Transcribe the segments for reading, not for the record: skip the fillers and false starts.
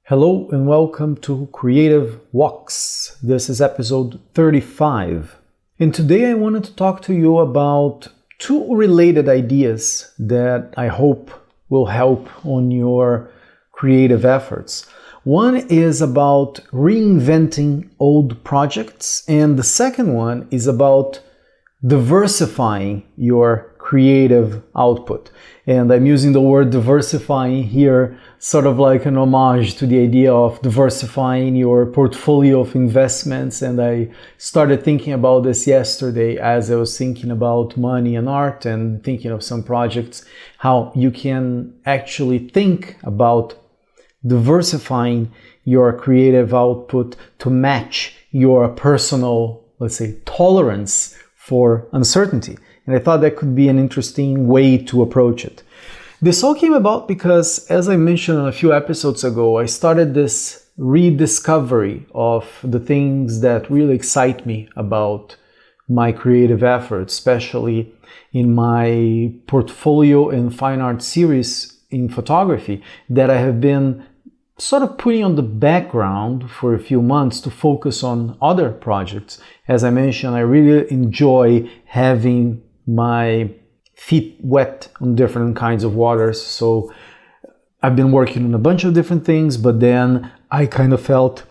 Hello and welcome to Creative Walks. This is episode 35. And today I wanted to talk to you about two related ideas that I hope will help on your creative efforts. One is about reinventing old projects, and the second one is about diversifying your creative output. And I'm using the word diversifying here sort of like an homage to the idea of diversifying your portfolio of investments. And I started thinking about this yesterday as I was thinking about money and art and thinking of some projects, how you can actually think about diversifying your creative output to match your personal, let's say, tolerance for uncertainty. And I thought that could be an interesting way to approach it. This all came about because, as I mentioned a few episodes ago, I started this rediscovery of the things that really excite me about my creative efforts, especially in my portfolio and fine art series in photography that I have been sort of putting on the background for a few months to focus on other projects. As I mentioned, I really enjoy having my feet wet on different kinds of waters. So I've been working on a bunch of different things, but then I kind of felt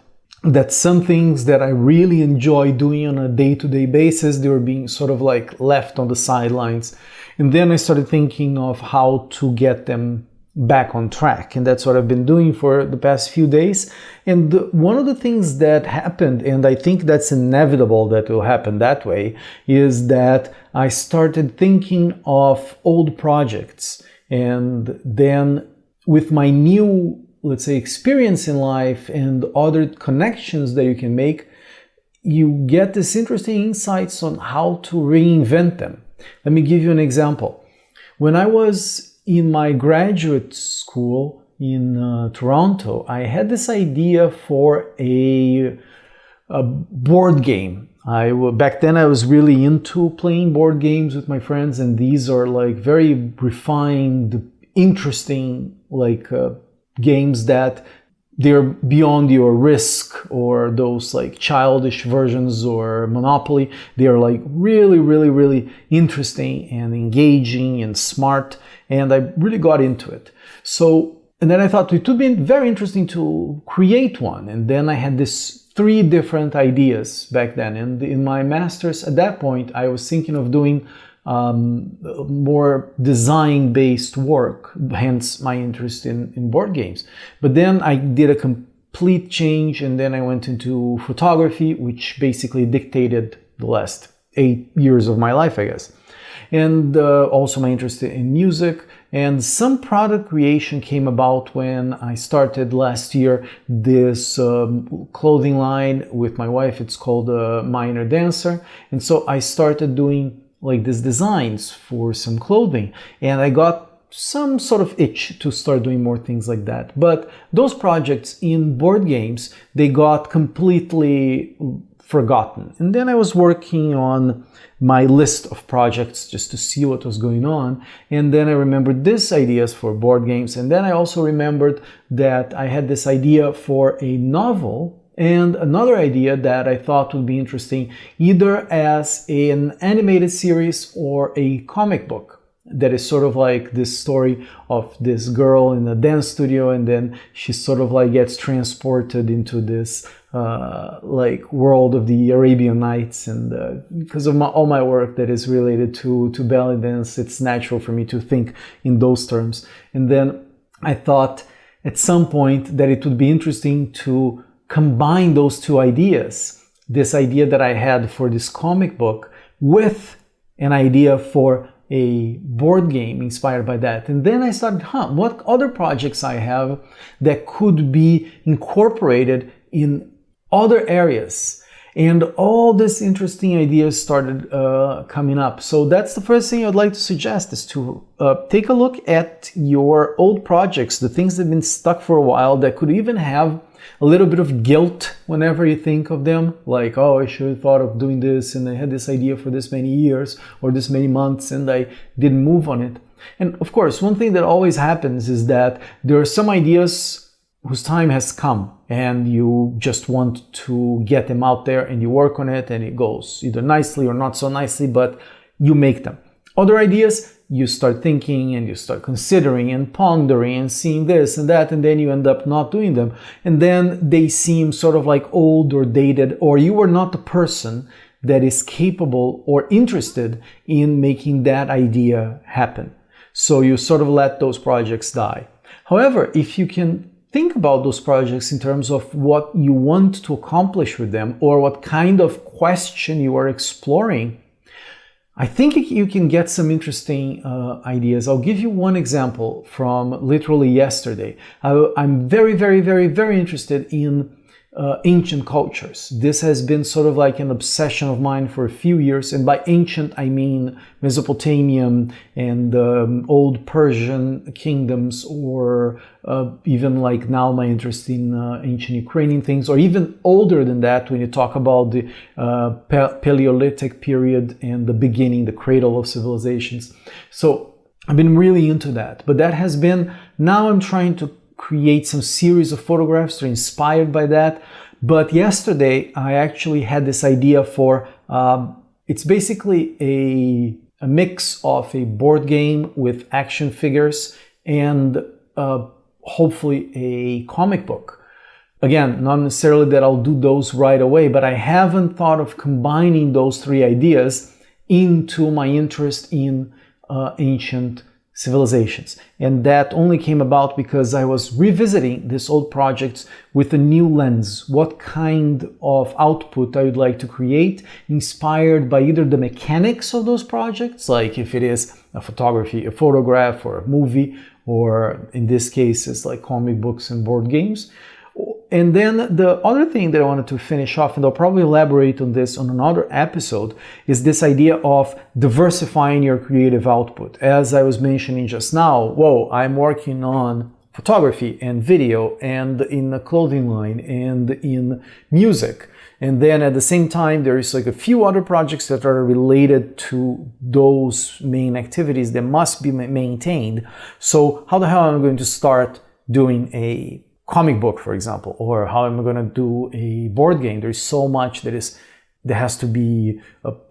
that some things that I really enjoy doing on a day-to-day basis, they were being sort of like left on the sidelines. And then I started thinking of how to get them back on track, and that's what I've been doing for the past few days. And one of the things that happened, and I think that's inevitable that will happen that way, is that I started thinking of old projects, and then with my new, let's say, experience in life and other connections that you can make, you get this interesting insights on how to reinvent them. Let me give you an example. When I was in my graduate school in Toronto, I had this idea for a board game. Back then I was really into playing board games with my friends, and these are like very refined, interesting games that they're beyond your Risk or those like childish versions or Monopoly. They are like really, really, really interesting and engaging and smart. And I really got into it. And then I thought it would be very interesting to create one. And then I had these three different ideas back then. And in my master's at that point, I was thinking of doing more design-based work, hence my interest in board games. But then I did a complete change, and then I went into photography, which basically dictated the last 8 years of my life, I guess. And also my interest in music, and some product creation came about when I started last year this clothing line with my wife. It's called Minor Dancer. And so I started doing like these designs for some clothing, and I got some sort of itch to start doing more things like that. But those projects in board games, they got completely forgotten. And then I was working on my list of projects just to see what was going on. And then I remembered these ideas for board games. And then I also remembered that I had this idea for a novel and another idea that I thought would be interesting, either as an animated series or a comic book. That is sort of like this story of this girl in a dance studio, and then she sort of like gets transported into this world of the Arabian Nights. And because of all my work that is related to belly dance, it's natural for me to think in those terms. And then I thought at some point that it would be interesting to combine those two ideas, this idea that I had for this comic book with an idea for a board game inspired by that. And then I started, what other projects I have that could be incorporated in other areas? And all these interesting ideas started coming up. So that's the first thing I'd like to suggest, is to take a look at your old projects, the things that have been stuck for a while that could even have a little bit of guilt whenever you think of them, like, oh, I should have thought of doing this, and I had this idea for this many years or this many months, and I didn't move on it. And of course, one thing that always happens is that there are some ideas whose time has come and you just want to get them out there and you work on it and it goes either nicely or not so nicely, but you make them. Other ideas, you start thinking and you start considering and pondering and seeing this and that, and then you end up not doing them. And then they seem sort of like old or dated, or you are not the person that is capable or interested in making that idea happen. So you sort of let those projects die. However, if you can think about those projects in terms of what you want to accomplish with them or what kind of question you are exploring, I think you can get some interesting ideas. I'll give you one example from literally yesterday. I'm very, very, very, very interested in ancient cultures. This has been sort of like an obsession of mine for a few years. And by ancient, I mean Mesopotamian and old Persian kingdoms, or even like now my interest in ancient Ukrainian things, or even older than that when you talk about the Paleolithic period and the beginning, the cradle of civilizations. So I've been really into that. But that has been, now I'm trying to create some series of photographs that are inspired by that. But yesterday I actually had this idea for, it's basically a mix of a board game with action figures and hopefully a comic book. Again, not necessarily that I'll do those right away, but I haven't thought of combining those three ideas into my interest in ancient civilizations. And that only came about because I was revisiting these old projects with a new lens. What kind of output I would like to create, inspired by either the mechanics of those projects, like if it is a photography, a photograph, or a movie, or in this case, it's like comic books and board games. And then the other thing that I wanted to finish off, and I'll probably elaborate on this on another episode, is this idea of diversifying your creative output. As I was mentioning just now, I'm working on photography and video and in the clothing line and in music. And then at the same time, there is like a few other projects that are related to those main activities that must be maintained. So how the hell am I going to start doing a comic book, for example, or how am I going to do a board game? There's so much that has to be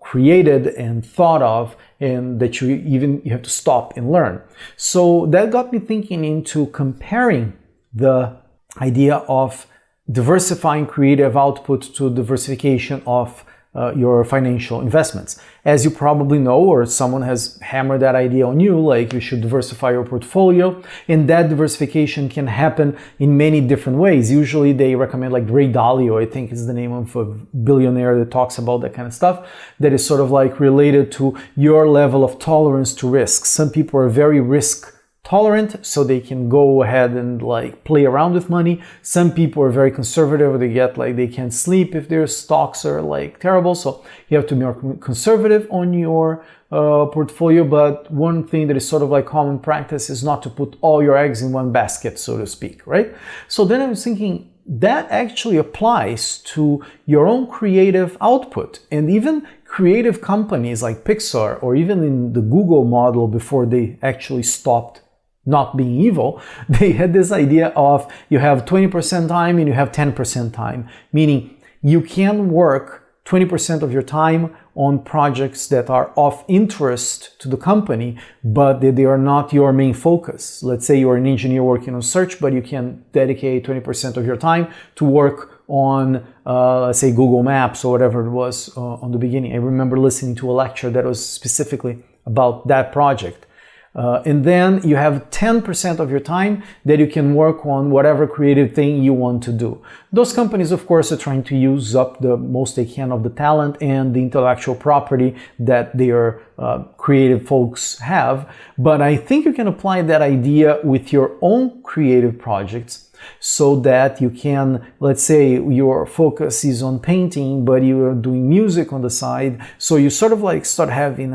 created and thought of, and that you have to stop and learn. So that got me thinking into comparing the idea of diversifying creative output to diversification of your financial investments. As you probably know, or someone has hammered that idea on you, like you should diversify your portfolio, and that diversification can happen in many different ways. Usually they recommend, like Ray Dalio, I think is the name of a billionaire that talks about that kind of stuff, that is sort of like related to your level of tolerance to risk. Some people are very risk tolerant, so they can go ahead and like play around with money. Some people are very conservative, they can't sleep if their stocks are like terrible, so you have to be more conservative on your portfolio. But one thing that is sort of like common practice is not to put all your eggs in one basket, so to speak, right? So then I was thinking that actually applies to your own creative output, and even creative companies like Pixar, or even in the Google model before they actually stopped not being evil, they had this idea of you have 20% time and you have 10% time, meaning you can work 20% of your time on projects that are of interest to the company, but they are not your main focus. Let's say you're an engineer working on search, but you can dedicate 20% of your time to work on, let's say, Google Maps or whatever it was on the beginning. I remember listening to a lecture that was specifically about that project. And then you have 10% of your time that you can work on whatever creative thing you want to do. Those companies, of course, are trying to use up the most they can of the talent and the intellectual property that their creative folks have. But I think you can apply that idea with your own creative projects, so that you can, let's say your focus is on painting, but you are doing music on the side. So you sort of like start having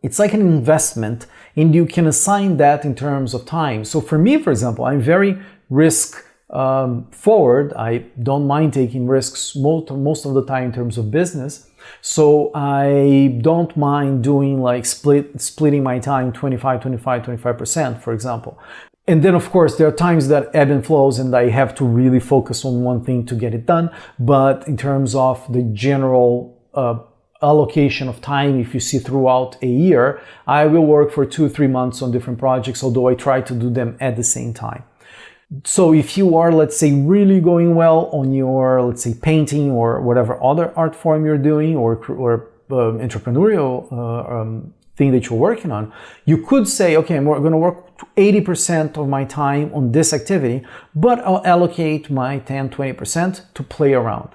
it's like an investment, and you can assign that in terms of time. So for me, for example, I'm very risk forward. I don't mind taking risks most of the time in terms of business. So I don't mind doing like splitting my time 25%, for example. And then, of course, there are times that ebb and flows and I have to really focus on one thing to get it done. But in terms of the general allocation of time, if you see throughout a year, I will work for 2-3 months on different projects, although I try to do them at the same time. So if you are, let's say, really going well on your, let's say, painting or whatever other art form you're doing, or entrepreneurial thing that you're working on, you could say, okay, I'm going to work 80% of my time on this activity, but I'll allocate my 10-20% to play around.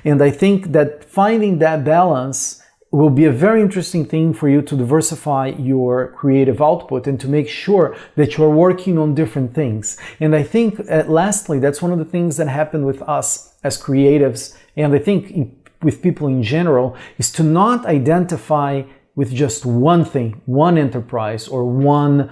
And I think that finding that balance will be a very interesting thing for you to diversify your creative output and to make sure that you're working on different things. And I think, lastly, that's one of the things that happen with us as creatives, and I think with people in general, is to not identify with just one thing, one enterprise, or one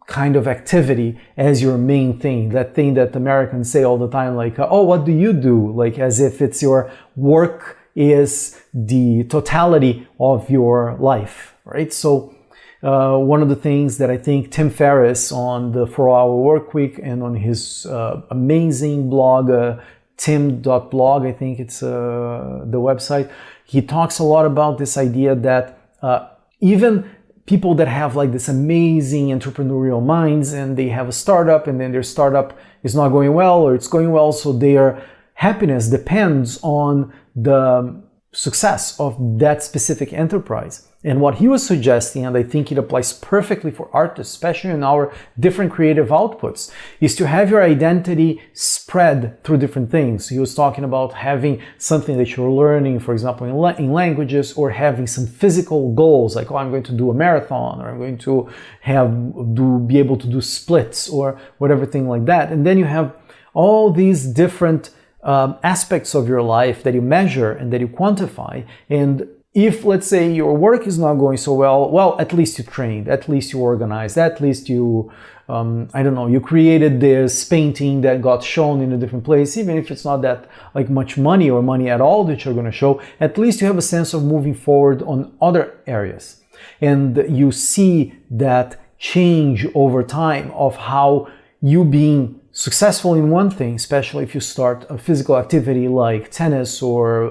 kind of activity as your main thing. That thing that Americans say all the time, like, oh, what do you do? Like, as if it's your work is the totality of your life, right? So one of the things that I think Tim Ferriss on the 4-Hour Workweek and on his amazing blog, tim.blog, I think it's the website, he talks a lot about this idea that even people that have like this amazing entrepreneurial minds and they have a startup and then their startup is not going well or it's going well, so their happiness depends on the success of that specific enterprise. And what he was suggesting, and I think it applies perfectly for artists, especially in our different creative outputs, is to have your identity spread through different things. He was talking about having something that you're learning, for example, in languages, or having some physical goals, like, oh, I'm going to do a marathon, or I'm going to be able to do splits, or whatever thing like that. And then you have all these different aspects of your life that you measure and that you quantify. And if, let's say, your work is not going so well, at least you trained, at least you organized, at least you, you created this painting that got shown in a different place, even if it's not that like much money or money at all that you're going to show, at least you have a sense of moving forward on other areas. And you see that change over time of how you being successful in one thing, especially if you start a physical activity like tennis or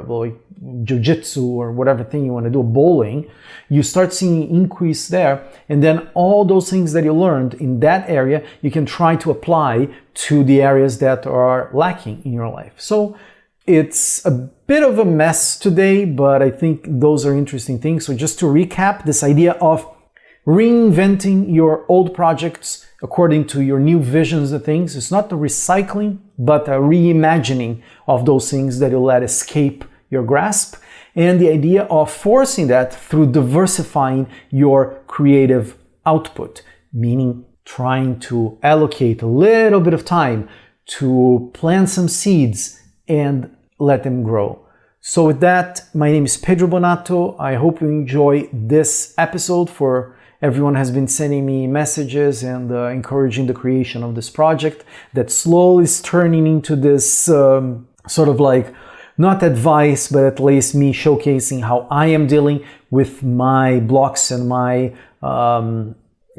like jiu-jitsu or whatever thing you want to do, bowling, you start seeing increase there. And then all those things that you learned in that area, you can try to apply to the areas that are lacking in your life. So it's a bit of a mess today, but I think those are interesting things. So just to recap, this idea of reinventing your old projects according to your new visions of things. It's not the recycling, but a reimagining of those things that you let escape your grasp. And the idea of forcing that through diversifying your creative output, meaning trying to allocate a little bit of time to plant some seeds and let them grow. So with that, my name is Pedro Bonatto. I hope you enjoy this episode. Everyone has been sending me messages and encouraging the creation of this project that slowly is turning into this sort of like, not advice, but at least me showcasing how I am dealing with my blocks and my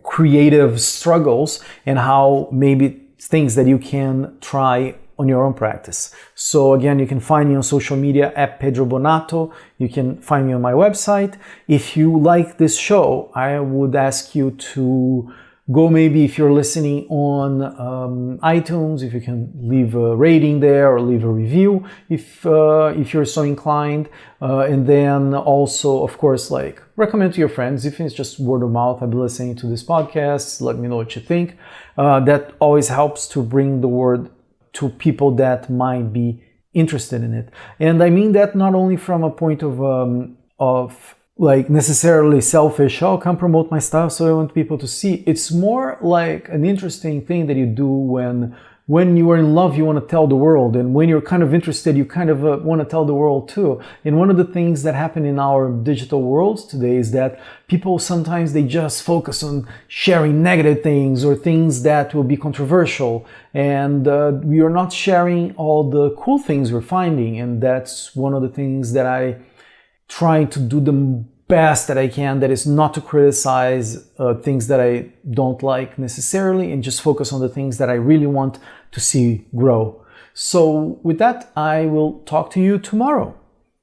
creative struggles, and how maybe things that you can try on your own practice. So again, you can find me on social media at Pedro Bonatto. You can find me on my website. If you like this show, I would ask you to go, maybe if you're listening on iTunes, if you can leave a rating there or leave a review if you're so inclined. And then also, of course, like recommend to your friends. If it's just word of mouth, I've been listening to this podcast, let me know what you think. That always helps to bring the word to people that might be interested in it. And I mean that not only from a point of like necessarily selfish, oh, come promote my stuff so I want people to see. It's more like an interesting thing that you do when you are in love, you want to tell the world. And when you're kind of interested, you kind of want to tell the world too. And one of the things that happen in our digital worlds today is that people sometimes they just focus on sharing negative things or things that will be controversial. And we are not sharing all the cool things we're finding. And that's one of the things that I try to do the best that I can, that is not to criticize things that I don't like necessarily, and just focus on the things that I really want to see grow. So with that, I will talk to you tomorrow.